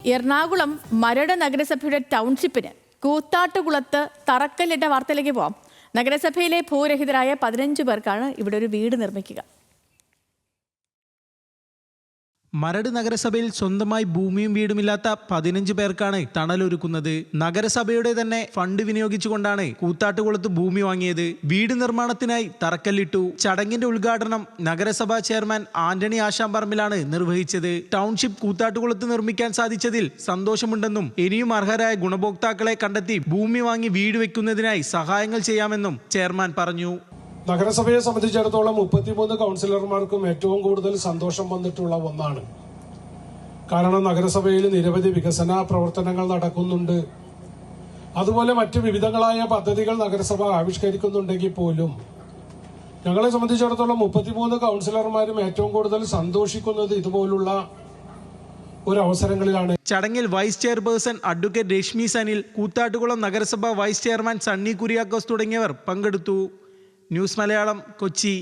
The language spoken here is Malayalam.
എറണാകുളം മരട് നഗരസഭയുടെ ടൗൺഷിപ്പിന് കൂത്താട്ടുകുളത്ത് തറക്കല്ലിട്ട വാർത്തയിലേക്ക് പോവാം. നഗരസഭയിലെ ഭൂരഹിതരായ 15 പേർക്കാണ് ഇവിടെ ഒരു വീട് നിർമ്മിക്കുക. മരട് നഗരസഭയിൽ സ്വന്തമായി ഭൂമിയും വീടുമില്ലാത്ത 15 പേർക്കാണ് തണലൊരുക്കുന്നത്. നഗരസഭയുടെ തന്നെ ഫണ്ട് വിനിയോഗിച്ചുകൊണ്ടാണ് കൂത്താട്ടുകുളത്ത് ഭൂമി വാങ്ങിയത്. വീട് നിർമ്മാണത്തിനായി തറക്കല്ലിട്ടു. ചടങ്ങിന്റെ ഉദ്ഘാടനം നഗരസഭാ ചെയർമാൻ ആന്റണി ആശാമ്പറമ്പിലാണ് നിർവഹിച്ചത്. ടൗൺഷിപ്പ് കൂത്താട്ടുകുളത്ത് നിർമ്മിക്കാൻ സാധിച്ചതിൽ സന്തോഷമുണ്ടെന്നും ഇനിയും അർഹരായ ഗുണഭോക്താക്കളെ കണ്ടെത്തി ഭൂമി വാങ്ങി വീട് വെക്കുന്നതിനായി സഹായങ്ങൾ ചെയ്യാമെന്നും ചെയർമാൻ പറഞ്ഞു. നഗരസഭയെ സംബന്ധിച്ചിടത്തോളം 33 കൗൺസിലർമാർക്കും ഏറ്റവും കൂടുതൽ സന്തോഷം വന്നിട്ടുള്ള ഒന്നാണ്. കാരണം നഗരസഭയിൽ നിരവധി വികസന പ്രവർത്തനങ്ങൾ നടക്കുന്നുണ്ട്. അതുപോലെ മറ്റ് വിവിധങ്ങളായ പദ്ധതികൾ നഗരസഭ ആവിഷ്കരിക്കുന്നുണ്ടെങ്കിൽ പോലും ഞങ്ങളെ സംബന്ധിച്ചിടത്തോളം 33 കൗൺസിലർമാരും ഏറ്റവും കൂടുതൽ സന്തോഷിക്കുന്നത് ഇതുപോലുള്ള ഒരു അവസരങ്ങളിലാണ്. ചടങ്ങിൽ vice chairperson advocate Rashmi Sanil, Koothattukulam നഗരസഭ വൈസ് ചെയർമാൻ സണ്ണി കുര്യാക്കോസ് തുടങ്ങിയവർ പങ്കെടുത്തു. ന്യൂസ് മലയാളം, കൊച്ചി.